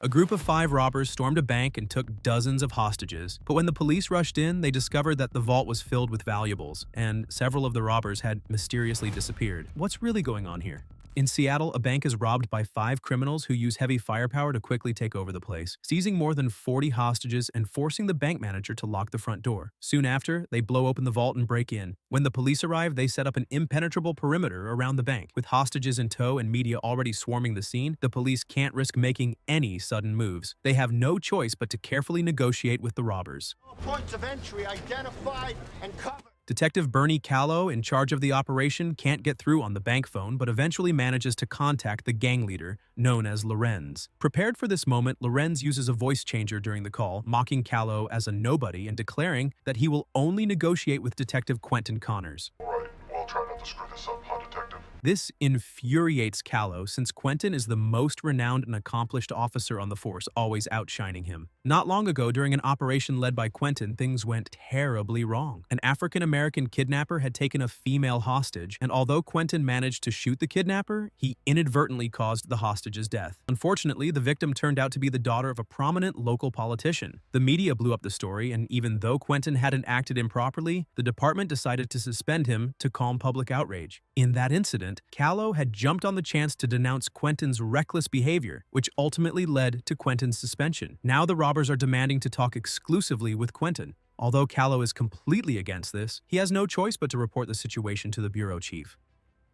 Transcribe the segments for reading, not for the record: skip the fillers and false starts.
A group of 5 robbers stormed a bank and took dozens of hostages, but when the police rushed in, they discovered that the vault was filled with valuables, and several of the robbers had mysteriously disappeared. What's really going on here? In Seattle, a bank is robbed by 5 criminals who use heavy firepower to quickly take over the place, seizing more than 40 hostages and forcing the bank manager to lock the front door. Soon after, they blow open the vault and break in. When the police arrive, they set up an impenetrable perimeter around the bank. With hostages in tow and media already swarming the scene, the police can't risk making any sudden moves. They have no choice but to carefully negotiate with the robbers. All points of entry identified and covered. Detective Bernie Callow, in charge of the operation, can't get through on the bank phone but eventually manages to contact the gang leader, known as Lorenz. Prepared for this moment, Lorenz uses a voice changer during the call, mocking Callow as a nobody and declaring that he will only negotiate with Detective Quenton Connors. All right, well, try not to screw this up, huh, Detective? This infuriates Callow since Quenton is the most renowned and accomplished officer on the force, always outshining him. Not long ago, during an operation led by Quenton, things went terribly wrong. An African-American kidnapper had taken a female hostage, and although Quenton managed to shoot the kidnapper, he inadvertently caused the hostage's death. Unfortunately, the victim turned out to be the daughter of a prominent local politician. The media blew up the story, and even though Quenton hadn't acted improperly, the department decided to suspend him to calm public outrage. In that incident, Callow had jumped on the chance to denounce Quenton's reckless behavior, which ultimately led to Quenton's suspension. Now the robbers are demanding to talk exclusively with Quenton. Although Callow is completely against this, he has no choice but to report the situation to the bureau chief.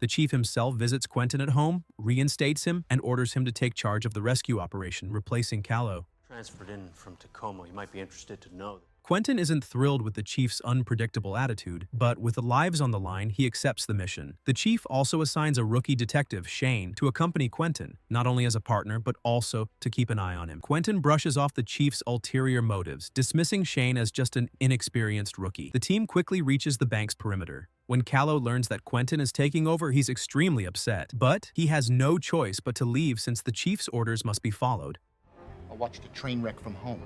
The chief himself visits Quenton at home, reinstates him, and orders him to take charge of the rescue operation, replacing Callow. Transferred in from Tacoma. You might be interested to know. Quenton isn't thrilled with the chief's unpredictable attitude, but with the lives on the line, he accepts the mission. The chief also assigns a rookie detective, Shane, to accompany Quenton, not only as a partner, but also to keep an eye on him. Quenton brushes off the chief's ulterior motives, dismissing Shane as just an inexperienced rookie. The team quickly reaches the bank's perimeter. When Callow learns that Quenton is taking over, he's extremely upset, but he has no choice but to leave since the chief's orders must be followed. I watched a train wreck from home.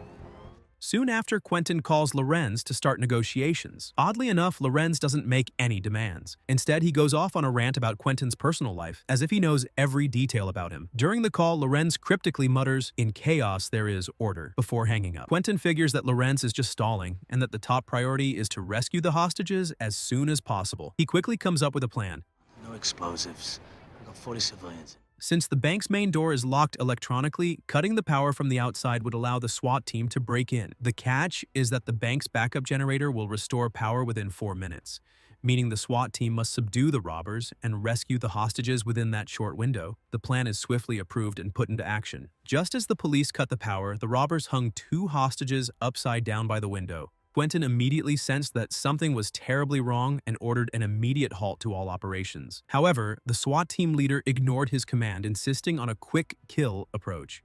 Soon after, Quenton calls Lorenz to start negotiations. Oddly enough, Lorenz doesn't make any demands. Instead, he goes off on a rant about Quenton's personal life, as if he knows every detail about him. During the call, Lorenz cryptically mutters, "In chaos, there is order," before hanging up. Quenton figures that Lorenz is just stalling, and that the top priority is to rescue the hostages as soon as possible. He quickly comes up with a plan. No explosives. I got 40 civilians. Since the bank's main door is locked electronically, cutting the power from the outside would allow the SWAT team to break in. The catch is that the bank's backup generator will restore power within 4 minutes, meaning the SWAT team must subdue the robbers and rescue the hostages within that short window. The plan is swiftly approved and put into action. Just as the police cut the power, the robbers hung 2 hostages upside down by the window. Quenton immediately sensed that something was terribly wrong and ordered an immediate halt to all operations. However, the SWAT team leader ignored his command, insisting on a quick kill approach.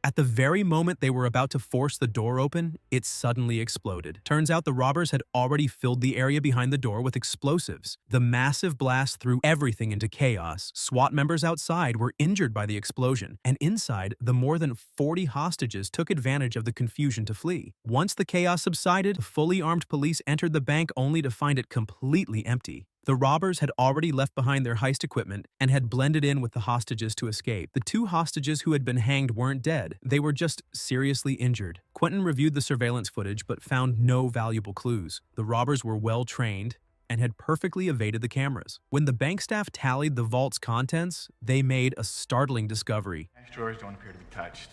At the very moment they were about to force the door open, it suddenly exploded. Turns out the robbers had already filled the area behind the door with explosives. The massive blast threw everything into chaos. SWAT members outside were injured by the explosion, and inside, the more than 40 hostages took advantage of the confusion to flee. Once the chaos subsided, the fully armed police entered the bank only to find it completely empty. The robbers had already left behind their heist equipment and had blended in with the hostages to escape. The 2 hostages who had been hanged weren't dead. They were just seriously injured. Quenton reviewed the surveillance footage but found no valuable clues. The robbers were well trained and had perfectly evaded the cameras. When the bank staff tallied the vault's contents, they made a startling discovery. Cash drawers don't appear to be touched.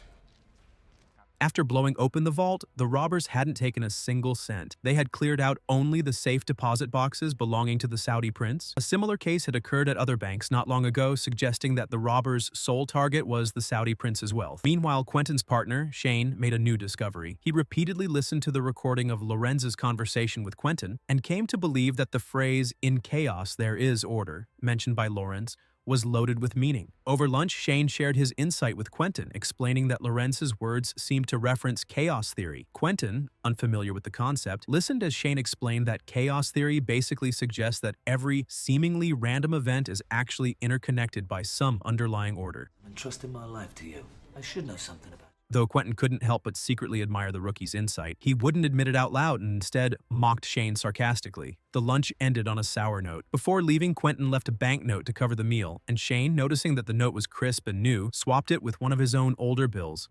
After blowing open the vault, the robbers hadn't taken a single cent. They had cleared out only the safe deposit boxes belonging to the Saudi prince. A similar case had occurred at other banks not long ago, suggesting that the robbers' sole target was the Saudi prince's wealth. Meanwhile, Quenton's partner, Shane, made a new discovery. He repeatedly listened to the recording of Lorenz's conversation with Quenton and came to believe that the phrase, "In chaos, there is order," mentioned by Lorenz, was loaded with meaning. Over lunch, Shane shared his insight with Quenton, explaining that Lorenz's words seemed to reference chaos theory. Quenton, unfamiliar with the concept, listened as Shane explained that chaos theory basically suggests that every seemingly random event is actually interconnected by some underlying order. I'm entrusting my life to you. I should know something about it. Though Quenton couldn't help but secretly admire the rookie's insight, he wouldn't admit it out loud and instead mocked Shane sarcastically. The lunch ended on a sour note. Before leaving, Quenton left a banknote to cover the meal, and Shane, noticing that the note was crisp and new, swapped it with one of his own older bills.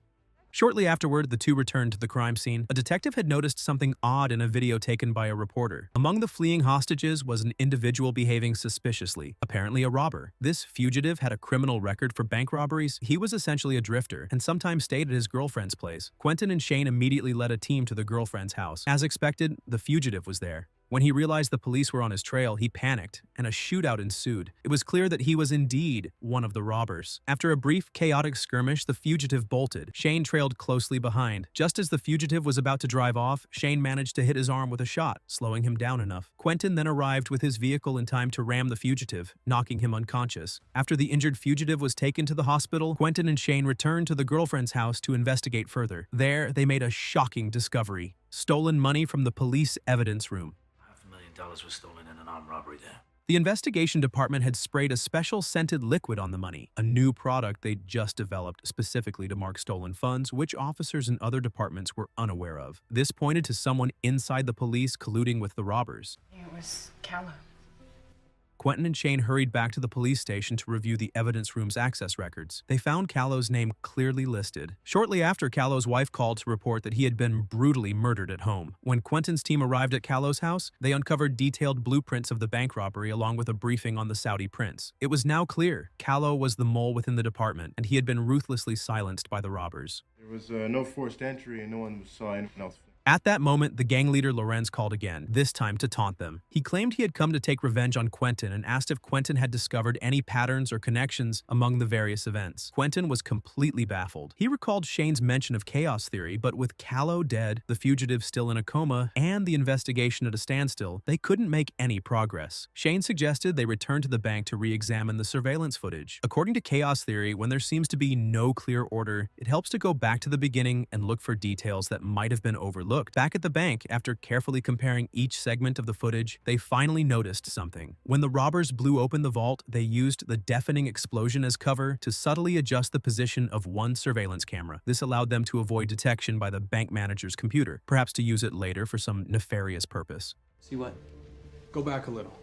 Shortly afterward, the two returned to the crime scene. A detective had noticed something odd in a video taken by a reporter. Among the fleeing hostages was an individual behaving suspiciously, apparently a robber. This fugitive had a criminal record for bank robberies. He was essentially a drifter and sometimes stayed at his girlfriend's place. Quenton and Shane immediately led a team to the girlfriend's house. As expected, the fugitive was there. When he realized the police were on his trail, he panicked, and a shootout ensued. It was clear that he was indeed one of the robbers. After a brief, chaotic skirmish, the fugitive bolted. Shane trailed closely behind. Just as the fugitive was about to drive off, Shane managed to hit his arm with a shot, slowing him down enough. Quenton then arrived with his vehicle in time to ram the fugitive, knocking him unconscious. After the injured fugitive was taken to the hospital, Quenton and Shane returned to the girlfriend's house to investigate further. There, they made a shocking discovery: stolen money from the police evidence room. $500,000 was stolen in an armed robbery there. The investigation department had sprayed a special scented liquid on the money, a new product they'd just developed specifically to mark stolen funds, which officers in other departments were unaware of. This pointed to someone inside the police colluding with the robbers. It was Callow. Quenton and Shane hurried back to the police station to review the evidence room's access records. They found Callow's name clearly listed. Shortly after, Callow's wife called to report that he had been brutally murdered at home. When Quenton's team arrived at Callow's house, they uncovered detailed blueprints of the bank robbery along with a briefing on the Saudi prince. It was now clear Callow was the mole within the department, and he had been ruthlessly silenced by the robbers. There was no forced entry and no one saw anyone else. At that moment, the gang leader Lorenz called again, this time to taunt them. He claimed he had come to take revenge on Quenton and asked if Quenton had discovered any patterns or connections among the various events. Quenton was completely baffled. He recalled Shane's mention of chaos theory, but with Callow dead, the fugitive still in a coma, and the investigation at a standstill, they couldn't make any progress. Shane suggested they return to the bank to re-examine the surveillance footage. According to chaos theory, when there seems to be no clear order, it helps to go back to the beginning and look for details that might have been overlooked. Back at the bank, after carefully comparing each segment of the footage, they finally noticed something. When the robbers blew open the vault, they used the deafening explosion as cover to subtly adjust the position of one surveillance camera. This allowed them to avoid detection by the bank manager's computer, perhaps to use it later for some nefarious purpose. See what? Go back a little.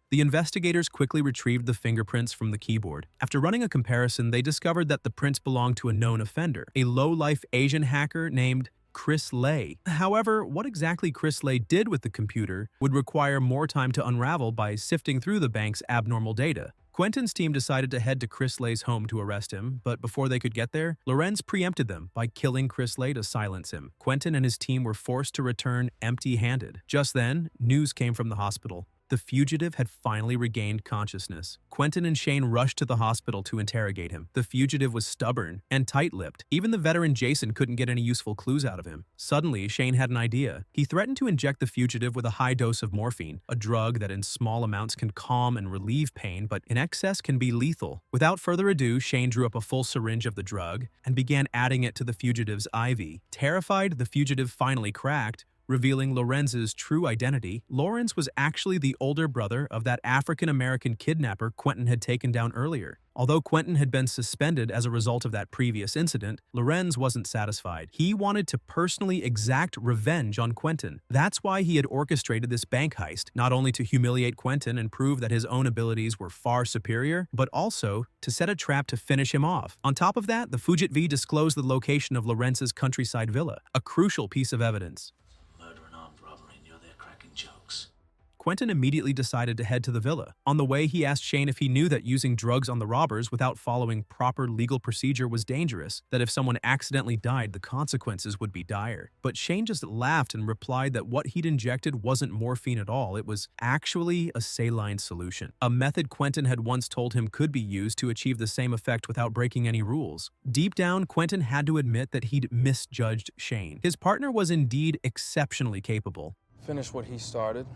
The investigators quickly retrieved the fingerprints from the keyboard. After running a comparison, they discovered that the prints belonged to a known offender, a low-life Asian hacker named Chris Lay. However, what exactly Chris Lay did with the computer would require more time to unravel by sifting through the bank's abnormal data. Quenton's team decided to head to Chris Lay's home to arrest him, but before they could get there, Lorenz preempted them by killing Chris Lay to silence him. Quenton and his team were forced to return empty-handed. Just then, news came from the hospital. The fugitive had finally regained consciousness. Quenton and Shane rushed to the hospital to interrogate him. The fugitive was stubborn and tight-lipped. Even the veteran Jason couldn't get any useful clues out of him. Suddenly, Shane had an idea. He threatened to inject the fugitive with a high dose of morphine, a drug that in small amounts can calm and relieve pain, but in excess can be lethal. Without further ado, Shane drew up a full syringe of the drug and began adding it to the fugitive's IV. Terrified, the fugitive finally cracked, revealing Lorenz's true identity. Lorenz was actually the older brother of that African-American kidnapper Quenton had taken down earlier. Although Quenton had been suspended as a result of that previous incident, Lorenz wasn't satisfied. He wanted to personally exact revenge on Quenton. That's why he had orchestrated this bank heist, not only to humiliate Quenton and prove that his own abilities were far superior, but also to set a trap to finish him off. On top of that, the Fugitive disclosed the location of Lorenz's countryside villa, a crucial piece of evidence. Quenton immediately decided to head to the villa. On the way, he asked Shane if he knew that using drugs on the robbers without following proper legal procedure was dangerous, that if someone accidentally died, the consequences would be dire. But Shane just laughed and replied that what he'd injected wasn't morphine at all, it was actually a saline solution, a method Quenton had once told him could be used to achieve the same effect without breaking any rules. Deep down, Quenton had to admit that he'd misjudged Shane. His partner was indeed exceptionally capable. Finish what he started.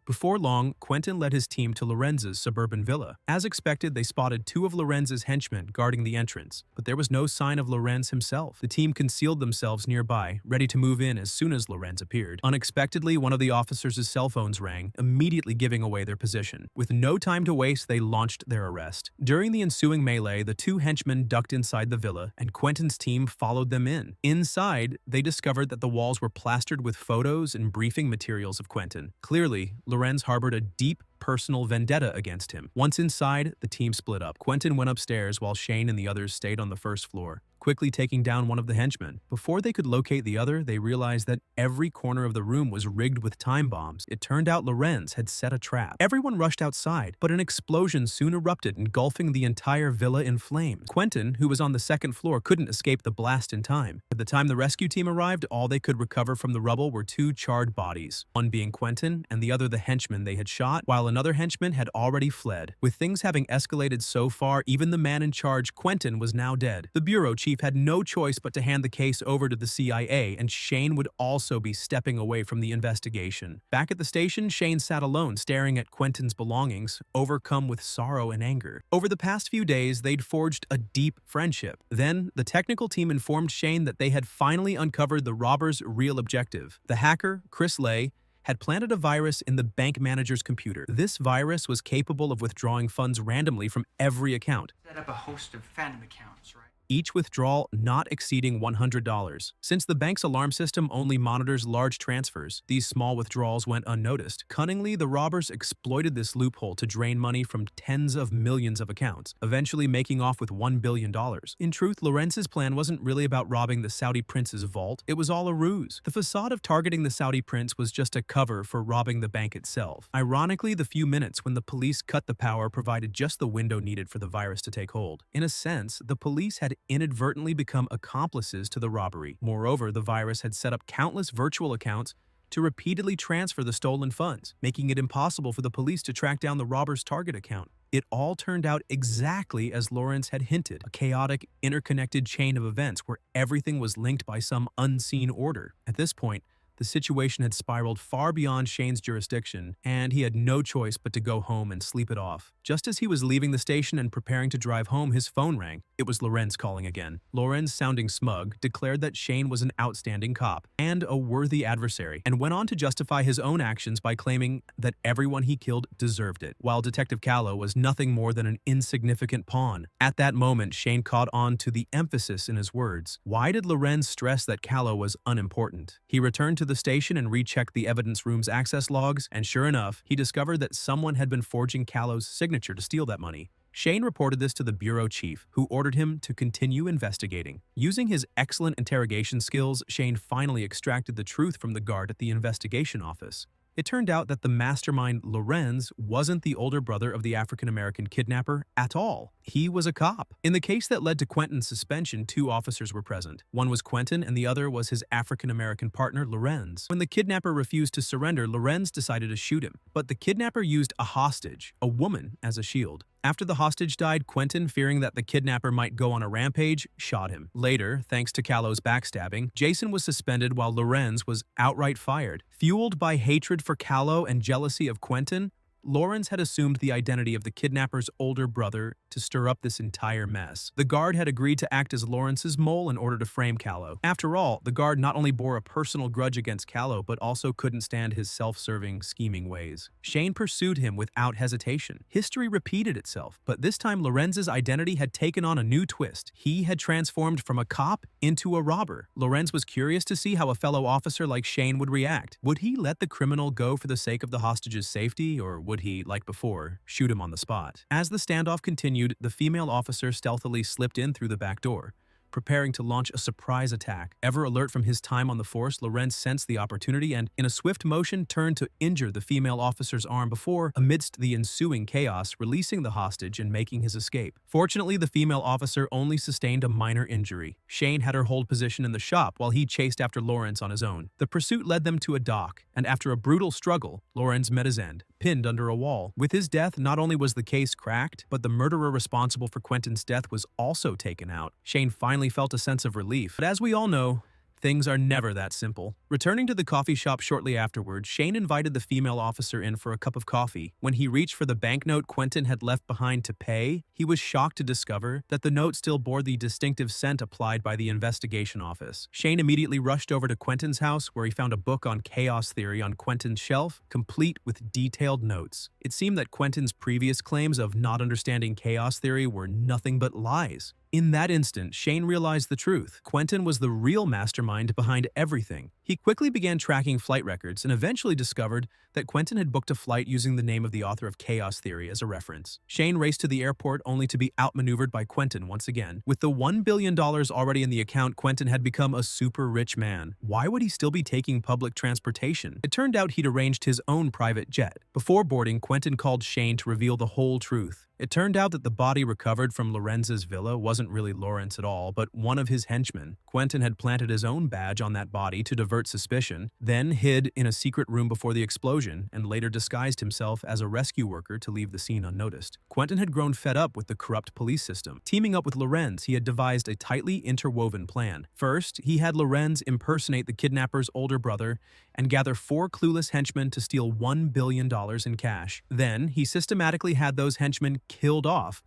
Before long, Quenton led his team to Lorenz's suburban villa. As expected, they spotted two of Lorenz's henchmen guarding the entrance, but there was no sign of Lorenz himself. The team concealed themselves nearby, ready to move in as soon as Lorenz appeared. Unexpectedly, one of the officers' cell phones rang, immediately giving away their position. With no time to waste, they launched their arrest. During the ensuing melee, the two henchmen ducked inside the villa, and Quenton's team followed them in. Inside, they discovered that the walls were plastered with photos and briefing materials of Quenton. Clearly, Lorenz harbored a deep personal vendetta against him. Once inside, the team split up. Quenton went upstairs while Shane and the others stayed on the first floor, quickly taking down one of the henchmen. Before they could locate the other, they realized that every corner of the room was rigged with time bombs. It turned out Lorenz had set a trap. Everyone rushed outside, but an explosion soon erupted, engulfing the entire villa in flames. Quenton, who was on the second floor, couldn't escape the blast in time. By the time the rescue team arrived, all they could recover from the rubble were two charred bodies, one being Quenton and the other the henchman they had shot, while another henchman had already fled. With things having escalated so far, even the man in charge, Quenton, was now dead. The bureau chief had no choice but to hand the case over to the CIA, and Shane would also be stepping away from the investigation. Back at the station, Shane sat alone, staring at Quenton's belongings, overcome with sorrow and anger. Over the past few days, they'd forged a deep friendship. Then, the technical team informed Shane that they had finally uncovered the robber's real objective. The hacker, Chris Lay, had planted a virus in the bank manager's computer. This virus was capable of withdrawing funds randomly from every account. Set up a host of phantom accounts, right? Each withdrawal not exceeding $100. Since the bank's alarm system only monitors large transfers, these small withdrawals went unnoticed. Cunningly, the robbers exploited this loophole to drain money from tens of millions of accounts, eventually making off with $1 billion. In truth, Lorenz's plan wasn't really about robbing the Saudi prince's vault. It was all a ruse. The facade of targeting the Saudi prince was just a cover for robbing the bank itself. Ironically, the few minutes when the police cut the power provided just the window needed for the virus to take hold. In a sense, the police had inadvertently become accomplices to the robbery. Moreover, the virus had set up countless virtual accounts to repeatedly transfer the stolen funds, making it impossible for the police to track down the robber's target account. It all turned out exactly as Lorenz had hinted, a chaotic, interconnected chain of events where everything was linked by some unseen order. At this point, the situation had spiraled far beyond Shane's jurisdiction, and he had no choice but to go home and sleep it off. Just as he was leaving the station and preparing to drive home, his phone rang. It was Lorenz calling again. Lorenz, sounding smug, declared that Shane was an outstanding cop and a worthy adversary, and went on to justify his own actions by claiming that everyone he killed deserved it, while Detective Callow was nothing more than an insignificant pawn. At that moment, Shane caught on to the emphasis in his words. Why did Lorenz stress that Callow was unimportant? He returned to the station and rechecked the evidence room's access logs, and sure enough, he discovered that someone had been forging Callow's signature to steal that money. Shane reported this to the bureau chief, who ordered him to continue investigating. Using his excellent interrogation skills, Shane finally extracted the truth from the guard at the investigation office. It turned out that the mastermind Lorenz wasn't the older brother of the African-American kidnapper at all. He was a cop. In the case that led to Quenton's suspension, two officers were present. One was Quenton and the other was his African-American partner, Lorenz. When the kidnapper refused to surrender, Lorenz decided to shoot him. But the kidnapper used a hostage, a woman, as a shield. After the hostage died, Quenton, fearing that the kidnapper might go on a rampage, shot him. Later, thanks to Callow's backstabbing, Jason was suspended while Lorenz was outright fired. Fueled by hatred for Callow and jealousy of Quenton, Lorenz had assumed the identity of the kidnapper's older brother to stir up this entire mess. The guard had agreed to act as Lorenz's mole in order to frame Callow. After all, the guard not only bore a personal grudge against Callow, but also couldn't stand his self-serving, scheming ways. Shane pursued him without hesitation. History repeated itself, but this time Lorenz's identity had taken on a new twist. He had transformed from a cop into a robber. Lorenz was curious to see how a fellow officer like Shane would react. Would he let the criminal go for the sake of the hostage's safety, or would he, like before, shoot him on the spot? As the standoff continued, the female officer stealthily slipped in through the back door, preparing to launch a surprise attack. Ever alert from his time on the force, Lorenz sensed the opportunity and, in a swift motion, turned to injure the female officer's arm before, amidst the ensuing chaos, releasing the hostage and making his escape. Fortunately, the female officer only sustained a minor injury. Shane had her hold position in the shop while he chased after Lorenz on his own. The pursuit led them to a dock, and after a brutal struggle, Lorenz met his end, pinned under a wall. With his death, not only was the case cracked, but the murderer responsible for Quenton's death was also taken out. Shane finally felt a sense of relief. But as we all know, things are never that simple. Returning to the coffee shop shortly afterward, Shane invited the female officer in for a cup of coffee. When he reached for the banknote Quenton had left behind to pay, he was shocked to discover that the note still bore the distinctive scent applied by the investigation office. Shane immediately rushed over to Quenton's house, where he found a book on chaos theory on Quenton's shelf, complete with detailed notes. It seemed that Quenton's previous claims of not understanding chaos theory were nothing but lies. In that instant, Shane realized the truth. Quenton was the real mastermind behind everything. He quickly began tracking flight records and eventually discovered that Quenton had booked a flight using the name of the author of Chaos Theory as a reference. Shane raced to the airport only to be outmaneuvered by Quenton once again. With the $1 billion already in the account, Quenton had become a super rich man. Why would he still be taking public transportation? It turned out he'd arranged his own private jet. Before boarding, Quenton called Shane to reveal the whole truth. It turned out that the body recovered from Lorenz's villa wasn't really Lawrence at all, but one of his henchmen. Quenton had planted his own badge on that body to divert suspicion, then hid in a secret room before the explosion, and later disguised himself as a rescue worker to leave the scene unnoticed. Quenton had grown fed up with the corrupt police system. Teaming up with Lorenz, he had devised a tightly interwoven plan. First, he had Lorenz impersonate the kidnapper's older brother and gather 4 clueless henchmen to steal $1 billion in cash. Then, he systematically had those henchmen killed off.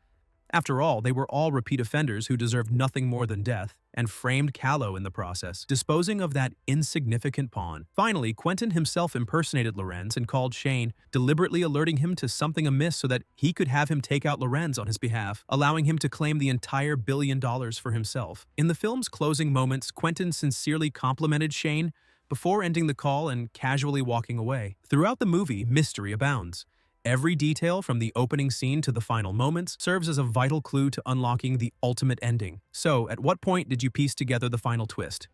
After all, they were all repeat offenders who deserved nothing more than death, and framed Callow in the process, disposing of that insignificant pawn. Finally, Quenton himself impersonated Lorenz and called Shane, deliberately alerting him to something amiss so that he could have him take out Lorenz on his behalf, allowing him to claim the entire $1 billion for himself. In the film's closing moments, Quenton sincerely complimented Shane before ending the call and casually walking away. Throughout the movie, mystery abounds. Every detail from the opening scene to the final moments serves as a vital clue to unlocking the ultimate ending. So, at what point did you piece together the final twist?